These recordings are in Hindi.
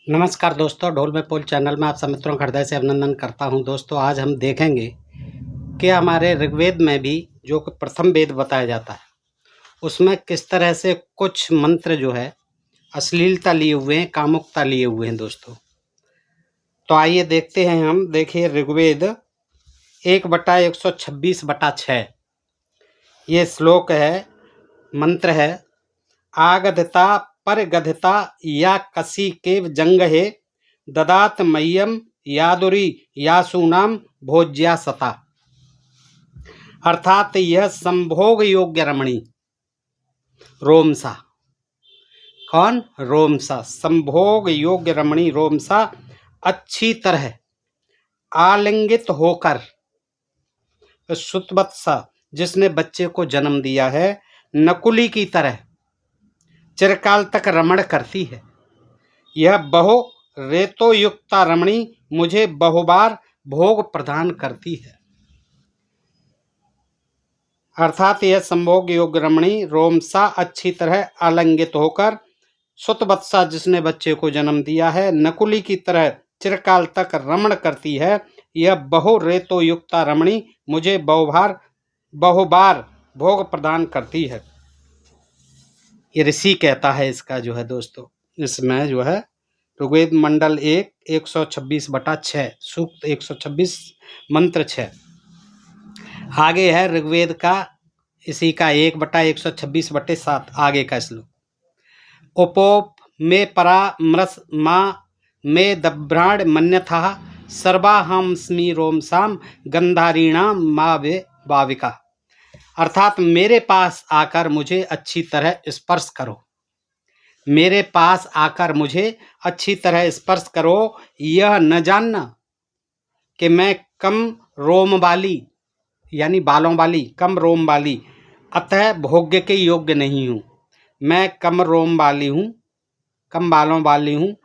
नमस्कार दोस्तों, ढोल में पोल चैनल में आप सब मित्रों का हृदय से अभिनंदन करता हूं। दोस्तों, आज हम देखेंगे कि हमारे ऋग्वेद में भी जो कि प्रथम वेद बताया जाता है, उसमें किस तरह से कुछ मंत्र जो है अश्लीलता लिए हुए हैं, कामुकता लिए हुए हैं। दोस्तों, तो आइए देखते हैं हम। देखिए, ऋग्वेद 1/126/6 ये श्लोक है, मंत्र है। आगधता परगधता या कसी के जंग है, ददात मह्यम यादुरी यासूनाम भोज्या सता। अर्थात यह संभोग योग्य रमणी रोमसा। कौन? रोमसा। संभोग योग्य रमणी रोमसा अच्छी तरह आलिंगित होकर सुतवत्सा, जिसने बच्चे को जन्म दिया है, नकुली की तरह चिरकाल तक रमण करती है। यह बहु रेतोयुक्ता रमणी मुझे बहुबार भोग प्रदान करती है। अर्थात यह संभोग योग्य रमणी रोमसा अच्छी तरह आलिंगित होकर सुतवत्सा, जिसने बच्चे को जन्म दिया है, नकुली की तरह चिरकाल तक रमण करती है। यह बहु रेतोयुक्ता रमणी मुझे बहुबार भोग प्रदान करती है। ये ऋषि कहता है। इसका जो है दोस्तों, इसमें जो है ऋग्वेद मंडल 1/126/6 सूक्त 126 मंत्र 6। आगे है ऋग्वेद का इसी का 1/126/7 आगे का श्लोक। उपोप में परा मृस माँ में दभ्राण मन्यथा सर्वाहमस्मि रोमसाम गंधारीणाम माँ वे भाविका। अर्थात मेरे पास आकर मुझे अच्छी तरह स्पर्श करो, मेरे पास आकर मुझे अच्छी तरह स्पर्श करो। यह न जानना कि मैं कम रोम वाली यानी बालों वाली, कम रोम वाली, अतः भोग्य के योग्य नहीं हूँ। मैं कम रोम वाली हूँ, कम बालों वाली हूँ।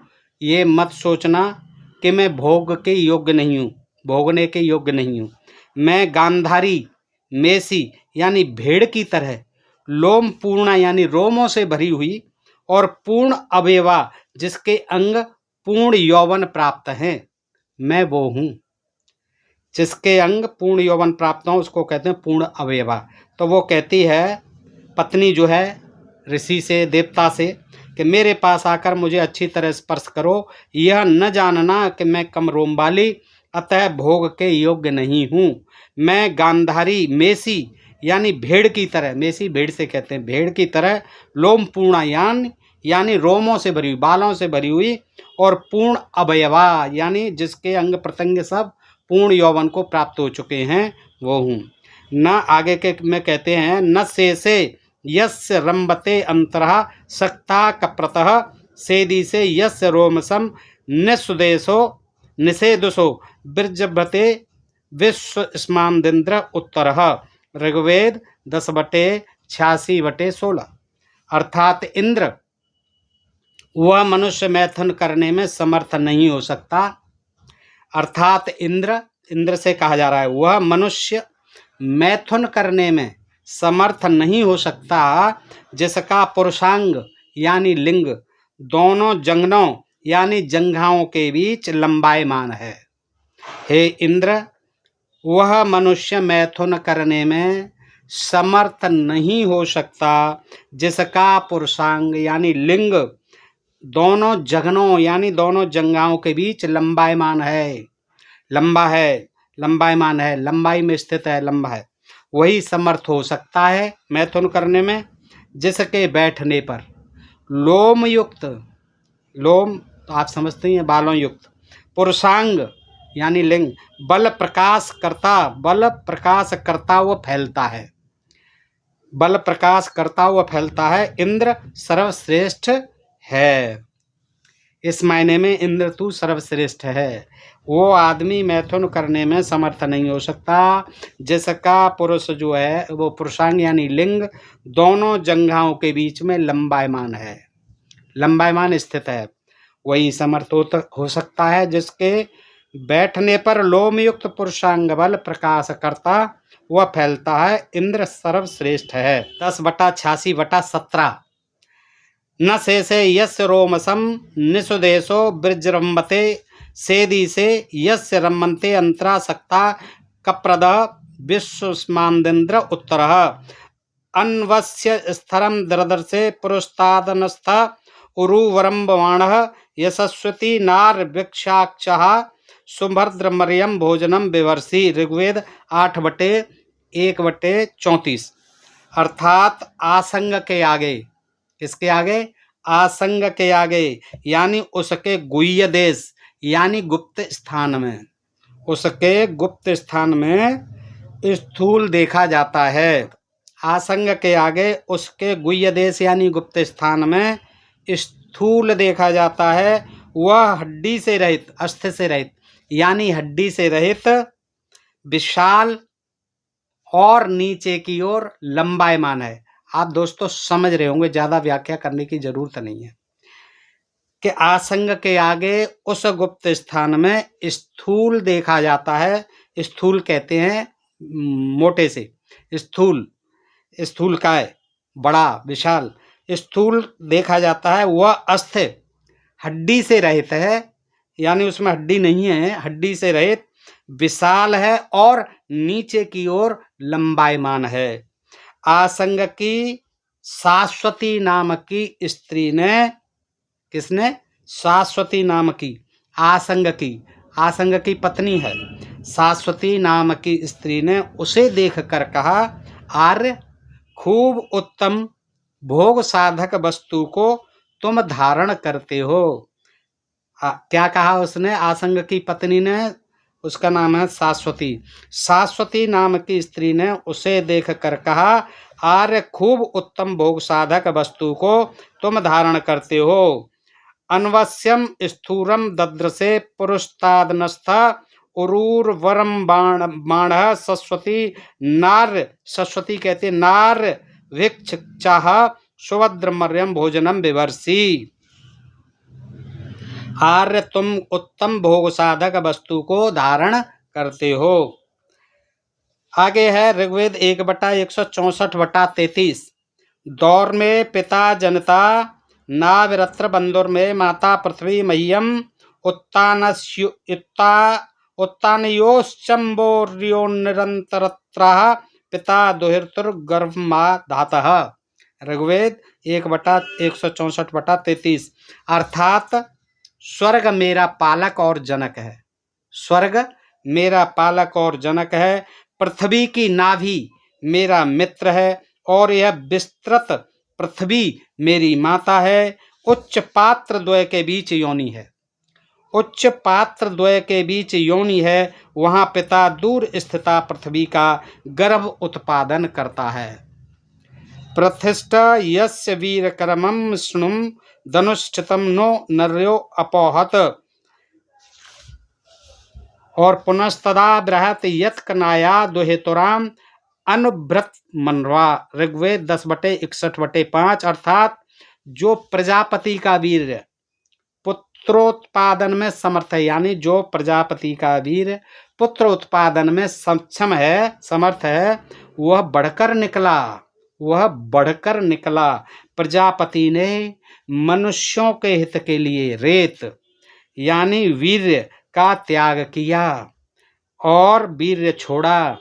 ये मत सोचना कि मैं भोग के योग्य नहीं हूँ, भोगने के योग्य नहीं हूँ। मैं गांधारी मेसी यानी भेड़ की तरह, लोम पूर्णा यानी रोमों से भरी हुई, और पूर्ण अवयवा जिसके अंग पूर्ण यौवन प्राप्त हैं, मैं वो हूँ। जिसके अंग पूर्ण यौवन प्राप्त हों उसको कहते हैं पूर्ण अवयवा। तो वो कहती है पत्नी जो है ऋषि से, देवता से, कि मेरे पास आकर मुझे अच्छी तरह स्पर्श करो। यह न जानना कि मैं कम रोम वाली, अतः भोग के योग्य नहीं हूँ। मैं गांधारी मेसी यानी भेड़ की तरह, मेसी भेड़ से कहते हैं, भेड़ की तरह, लोम पूर्णा यानी रोमों से भरी हुई, बालों से भरी हुई, और पूर्ण अवयवा यानी जिसके अंग प्रत्यंग सब पूर्ण यौवन को प्राप्त हो चुके हैं, वो हूँ। न आगे के में कहते हैं, न से यस्य रंबते अंतरः सक्ता कप्रतः सेदी से यस्य रोमसम निस्वदेशो निषेदुषो बिरजभते विश्व स्मानदिंद्र उत्तरः। ऋग्वेद 10/86/16। अर्थात इंद्र वह मनुष्य मैथुन करने में समर्थ नहीं हो सकता। अर्थात इंद्र से कहा जा रहा है, वह मनुष्य मैथुन करने में समर्थ नहीं हो सकता जिसका पुरुषांग यानी लिंग दोनों जंगनों यानी जंघाओं के बीच लंबायमान है। हे इंद्र, वह मनुष्य मैथुन करने में समर्थ नहीं हो सकता जिसका पुरुषांग यानी लिंग दोनों जघनों यानी दोनों जंघाओं के बीच लंबायमान है, लंबा है, लंबायमान है, लंबाई में स्थित है, लंबा है। वही समर्थ हो सकता है मैथुन करने में, जिसके बैठने पर लोम युक्त, लोम तो आप समझते हैं, बालों युक्त, पुरुषांग यानी लिंग बल प्रकाश करता वो फैलता है, बल प्रकाश करता हुआ फैलता है। इंद्र सर्वश्रेष्ठ है। इस मायने में इंद्र तू सर्वश्रेष्ठ है। वो आदमी मैथुन करने में समर्थ नहीं हो सकता जिसका पुरुष जो है वो पुरुषांग यानी लिंग दोनों जंघाओं के बीच में लंबायमान है, लंबायमान स्थित है। वही समर्थ हो सकता है जिसके बैठने पर लोमयुक्त पुरुषांग बल प्रकाश करता वह फैलता है। इंद्र सर्वश्रेष्ठ है। 10/86/17 न शेषे यस्य रोमसम निषुदेशो वृजरम्बते सेदी से यस्य रमन्ते अंतरासक्ता कप्रद विश्वस्मान्द्र उत्तरः अन्वस्य स्थरम दरदर्शे पुरुस्तादनस्थ उरुवरम्बमाणः यशस्वती नार वृक्षाक्षः सुभद्रमर्यम भोजनम विवर्षि। ऋग्वेद 8/1/34। अर्थात आसंग के आगे, किसके आगे? आसंग के आगे, यानी उसके गुह्य देश यानी गुप्त स्थान में, उसके गुप्त स्थान में स्थूल देखा जाता है। आसंग के आगे उसके गुह्य देश यानी गुप्त स्थान में स्थूल देखा जाता है। वह हड्डी से रहित, अस्थि से रहित यानी हड्डी से रहित, विशाल और नीचे की ओर लंबायमान है। आप दोस्तों समझ रहे होंगे, ज्यादा व्याख्या करने की जरूरत नहीं है कि आसंग के आगे उस गुप्त स्थान में स्थूल देखा जाता है। स्थूल कहते हैं मोटे से, स्थूल, स्थूल का है बड़ा विशाल, स्थूल देखा जाता है। वह अस्थि हड्डी से रहित है, यानी उसमें हड्डी नहीं है, हड्डी से रहित, विशाल है और नीचे की ओर लंबायमान है। आसंग की शाश्वती नाम की स्त्री ने, किसने? शाश्वती नाम की, आसंग की पत्नी है। शाश्वती नाम की स्त्री ने उसे देखकर कहा, आर्य, खूब उत्तम भोग साधक वस्तु को तुम धारण करते हो। क्या कहा उसने? आसंग की पत्नी ने, उसका नाम है शाश्वती। शाश्वती नाम की स्त्री ने उसे देखकर कहा, आर्य, खूब उत्तम भोग साधक वस्तु को तुम धारण करते हो। अन्वस्यम स्थूरम दद्रसे पुरुस्तादनस्थ उरूरवरम बाणः सरस्वती नार, सरस्वती कहते नार वृक्ष चाह सुभद्रमर्यम भोजनम विवर्षि। आर्य, तुम उत्तम भोग साधक वस्तु को धारण करते हो। आगे है ऋग्वेद 1/164/33। दौर में पिता जनता नाविरत्र बंदुर में माता पृथ्वी मह्यम उत्तानयोश्चम्बोर्योनिरन्तरत्रः पिता दुहितुर्गर्भमा धातः। ऋग्वेद 1/164/33। अर्थात स्वर्ग मेरा पालक और जनक है, स्वर्ग मेरा पालक और जनक है, पृथ्वी की नाभि मेरा मित्र है और यह विस्तृत पृथ्वी मेरी माता है। उच्च पात्र द्वय के बीच योनि है, उच्च पात्र द्वय के बीच योनि है, वहाँ पिता दूर स्थिता पृथ्वी का गर्भ उत्पादन करता है। प्रतिष्ठ यस्य वीर कर्मम स्नुम धनुष्ठितम नो नर्यो अपोहत। और पुनस्तदा बृहत यत्कनाया दुहितुराम अनुभ्रत मनवा। ऋग्वेद 10/61/5। अर्थात जो प्रजापति का वीर पुत्रोत्पादन में समर्थ है, यानी जो प्रजापति का वीर पुत्र उत्पादन में सक्षम है, समर्थ है, वह बढ़कर निकला, वह बढ़कर निकला। प्रजापति ने मनुष्यों के हित के लिए रेत यानी वीर्य का त्याग किया और वीर्य छोड़ा।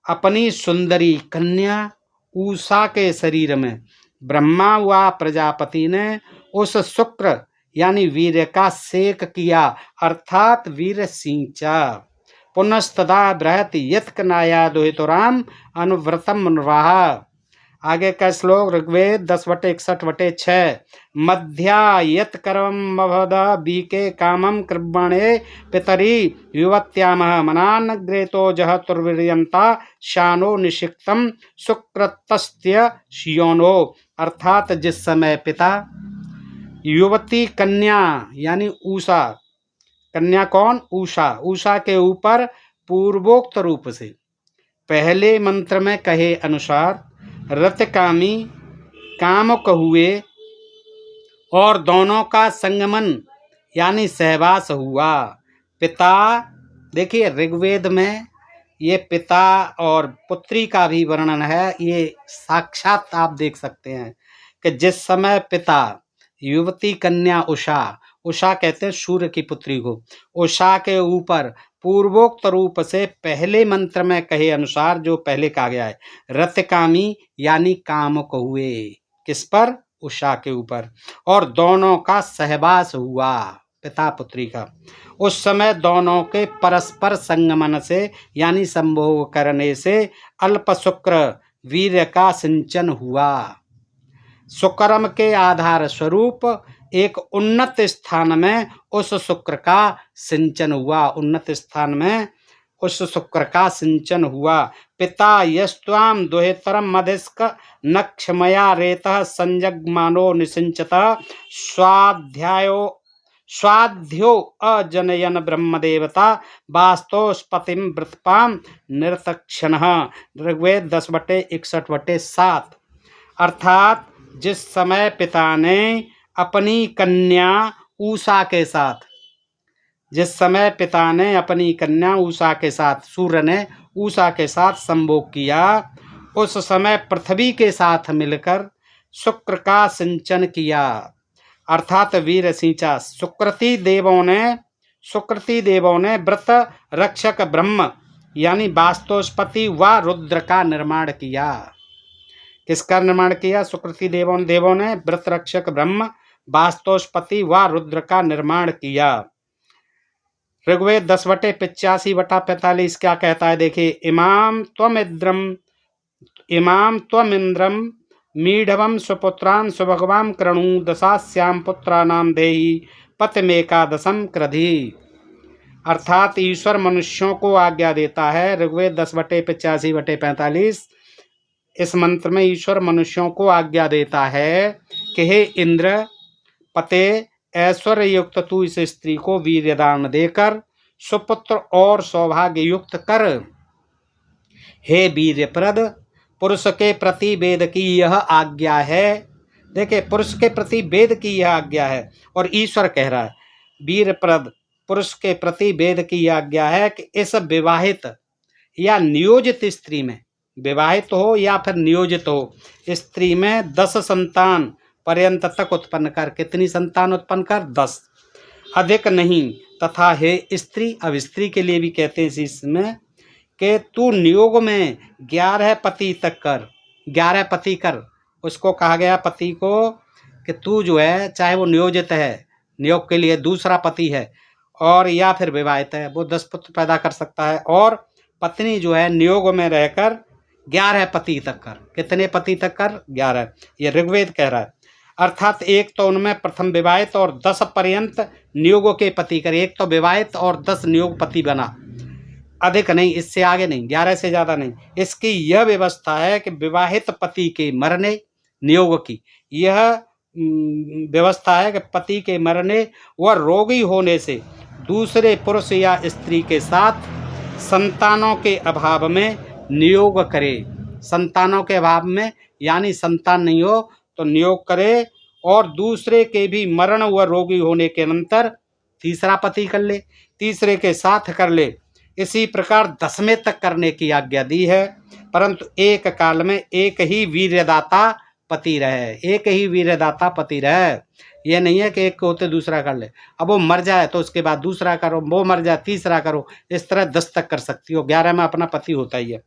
अपनी सुंदरी कन्या उषा के शरीर में ब्रह्मा व प्रजापति ने उस शुक्र यानी वीर्य का सेक किया, अर्थात वीर्य सिंचा। पुनस्तदा बृहत यत्कनाया दुहितुराम अनुव्रतम मनवाहा। आगे का श्लोक ऋग्वेद 10/61/6। मध्या यत्कर्मभद बीके कामम कृर्मणे पितरी युवत्यामः मनान्नग्रेतो जहतुर्वीर्यन्ता शानो निषिक्तम सुक्रतस्त्य योनो। अर्थात जिस समय पिता युवती कन्या यानी उषा, कन्या कौन? उषा, उषा के ऊपर पूर्वोक्त रूप से पहले मंत्र में कहे अनुसार रतकामी कामुक हुए और दोनों का संगमन यानी सहवास हुआ। पिता, देखिए ऋग्वेद में ये पिता और पुत्री का भी वर्णन है, ये साक्षात आप देख सकते हैं कि जिस समय पिता युवती कन्या उषा, उषा कहते हैं सूर्य की पुत्री को, उषा के ऊपर पूर्वोक्त रूप से पहले मंत्र में कहे अनुसार जो पहले कहा गया है, रतिकामी यानी कामुक हुए। किस पर? उषा के ऊपर। और दोनों का सहवास हुआ, पिता पुत्री का। उस समय दोनों के परस्पर संगमन से यानी संभोग करने से अल्प शुक्र वीर्य का सिंचन हुआ। शुक्रम के आधार स्वरूप एक उन्नत स्थान में उस शुक्र का सिंचन हुआ, उन्नत स्थान में उस शुक्र का सिंचन हुआ। पिता यस्त्वाम दुहितरम मधिस्क नक्षमया रेतः संजग्मानो निसिंचत स्वाध्यो अजनयन ब्रह्मदेवता वास्तोस्पतिम वृतपाम निरतक्षण। ऋग्वेद 10/61/7। अर्थात जिस समय पिता ने अपनी कन्या उषा के साथ, जिस समय पिता ने अपनी कन्या उषा के साथ, सूर्य ने उषा के साथ संभोग किया, उस समय पृथ्वी के साथ मिलकर शुक्र का सिंचन किया, अर्थात वीर सिंचा। सुकृति देवों ने व्रत रक्षक ब्रह्म यानी वास्तोस्पति व रुद्र का निर्माण किया। किसका निर्माण किया? सुकृति देवों ने व्रत रक्षक ब्रह्म, वास्तोस्पति व रुद्र का निर्माण किया। ऋग्वेद 10/85/45 क्या कहता है? देखिए, इमाम त्वमिंद्रम मीढवम सुपुत्रान सुभगवाम कृणु दशास्याम पुत्रानाम देहि पतिमेकादशम कृधि। अर्थात ईश्वर मनुष्यों को आज्ञा देता है, ऋग्वेद 10/85/45, इस मंत्र में ईश्वर मनुष्यों को आज्ञा देता है कि हे इंद्र, पते ऐश्वर्य युक्त तू इस स्त्री को वीर्यदान देकर सुपुत्र और सौभाग्य युक्त कर। हे वीर्यप्रद, पुरुष के प्रति वेद की यह आज्ञा है। देखिए, पुरुष के प्रति वेद की यह आज्ञा है और ईश्वर कह रहा है, वीरप्रद पुरुष के प्रति वेद की यह आज्ञा है कि इस विवाहित या नियोजित स्त्री में, विवाहित हो या फिर नियोजित हो, स्त्री में 10 संतान पर्यंत तक उत्पन्न कर। कितनी संतान उत्पन्न कर? 10, अधिक नहीं। तथा हे स्त्री, अब स्त्री के लिए भी कहते हैं इसमें कि तू नियोग में 11 पति तक कर, 11 पति कर। उसको कहा गया पति को कि तू जो है, चाहे वो नियोजित है, नियोग के लिए दूसरा पति है, और या फिर विवाहित है, वो 10 पुत्र पैदा कर सकता है। और पत्नी जो है नियोग में रहकर 11 पति तक कर। कितने पति तक कर? 11। ये ऋग्वेद कह रहा है। अर्थात एक तो उनमें प्रथम विवाहित और 10 पर्यंत नियोगों के पति कर। एक तो विवाहित और 10 नियोग पति बना, अधिक नहीं, इससे आगे नहीं, 11 से ज़्यादा नहीं। इसकी यह व्यवस्था है कि विवाहित पति के मरने, नियोग की यह व्यवस्था है कि पति के मरने व रोगी होने से दूसरे पुरुष या स्त्री के साथ संतानों के अभाव में नियोग करे। संतानों के अभाव में यानी संतान नहीं हो तो नियोग करे, और दूसरे के भी मरण व रोगी होने के अनंतर तीसरा पति कर ले, तीसरे के साथ कर ले। इसी प्रकार 10वें तक करने की आज्ञा दी है, परंतु एक काल में एक ही वीर्यदाता पति रहे, एक ही वीर्यदाता पति रहे। ये नहीं है कि एक होते दूसरा कर ले, अब वो मर जाए तो उसके बाद दूसरा करो, वो मर जाए तीसरा करो, इस तरह 10 तक कर सकती हो, 11 में अपना पति होता ही है।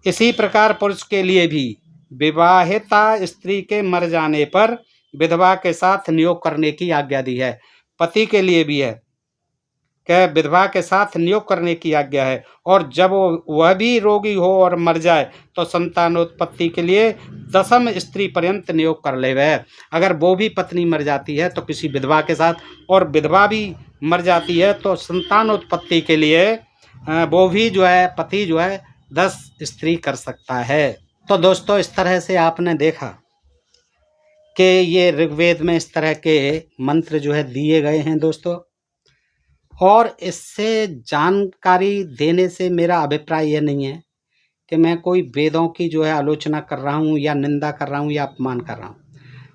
इसी प्रकार पुरुष के लिए भी विवाहिता स्त्री के मर जाने पर विधवा के साथ नियोग करने की आज्ञा दी है। पति के लिए भी है कि विधवा के साथ नियोग करने की आज्ञा है, और जब वह भी रोगी हो और मर जाए तो संतानोत्पत्ति के लिए 10वीं स्त्री पर्यंत नियोग कर ले वह। अगर वो भी पत्नी मर जाती है तो किसी विधवा के साथ, और विधवा भी मर जाती है तो संतानोत्पत्ति के लिए वो भी जो है पति जो है 10 स्त्री कर सकता है। तो दोस्तों, इस तरह से आपने देखा कि ये ऋग्वेद में इस तरह के मंत्र जो है दिए गए हैं दोस्तों, और इससे जानकारी देने से मेरा अभिप्राय यह नहीं है कि मैं कोई वेदों की जो है आलोचना कर रहा हूँ या निंदा कर रहा हूँ या अपमान कर रहा हूँ।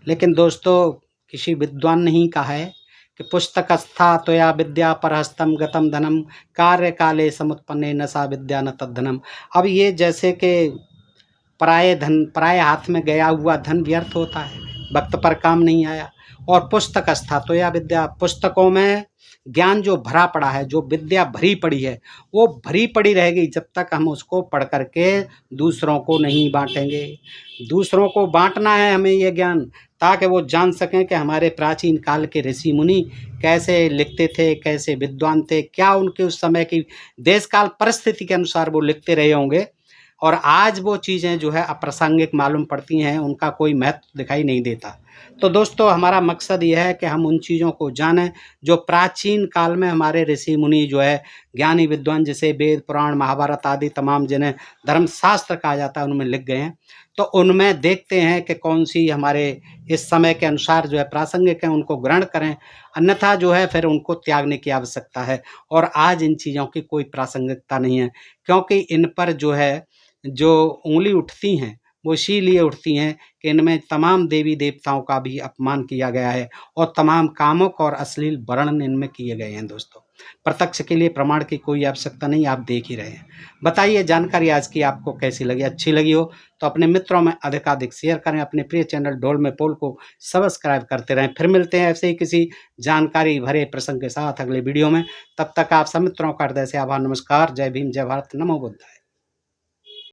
लेकिन दोस्तों, किसी विद्वान ने ही कहा है कि पुस्तकस्था त्वया विद्या परहस्तम गतम धनम कार्य काले समुत्पन्ने न सा विद्या न तद्धनम। अब ये जैसे कि पराये हाथ में गया हुआ धन व्यर्थ होता है, वक्त पर काम नहीं आया। और पुस्तकस्था तो यह विद्या, पुस्तकों में ज्ञान जो भरा पड़ा है, जो विद्या भरी पड़ी है, वो भरी पड़ी रहेगी जब तक हम उसको पढ़ करके दूसरों को नहीं बांटेंगे। दूसरों को बांटना है हमें ये ज्ञान, ताकि वो जान सकें कि हमारे प्राचीन काल के ऋषि मुनि कैसे लिखते थे, कैसे विद्वान थे, क्या उनके उस समय की देश काल परिस्थिति के अनुसार वो लिखते रहे होंगे, और आज वो चीज़ें जो है अप्रासंगिक मालूम पड़ती हैं, उनका कोई महत्व दिखाई नहीं देता। तो दोस्तों, हमारा मकसद ये है कि हम उन चीज़ों को जानें जो प्राचीन काल में हमारे ऋषि मुनि जो है ज्ञानी विद्वान, जैसे वेद पुराण महाभारत आदि तमाम जिन्हें धर्मशास्त्र कहा जाता है, उनमें लिख गए हैं। तो उनमें देखते हैं कि कौन सी हमारे इस समय के अनुसार जो है प्रासंगिक है, उनको ग्रहण करें, अन्यथा जो है फिर उनको त्यागने की आवश्यकता है। और आज इन चीज़ों की कोई प्रासंगिकता नहीं है, क्योंकि इन पर जो है जो उँगली उठती हैं वो इसीलिए उठती हैं कि इनमें तमाम देवी देवताओं का भी अपमान किया गया है और तमाम कामुक और अश्लील वर्णन इनमें किए गए हैं। दोस्तों, प्रत्यक्ष के लिए प्रमाण की कोई आवश्यकता नहीं, आप देख ही रहे हैं। बताइए जानकारी आज की आपको कैसी लगी? अच्छी लगी हो तो अपने मित्रों में अधिकाधिक शेयर करें, अपने प्रिय चैनल ढोल में पोल को सब्सक्राइब करते रहें। फिर मिलते हैं ऐसे ही किसी जानकारी भरे प्रसंग के साथ अगले वीडियो में। तब तक आप सब मित्रों का हृदय से आभार, नमस्कार, जय भीम, जय भारत, नमो बुद्धाय।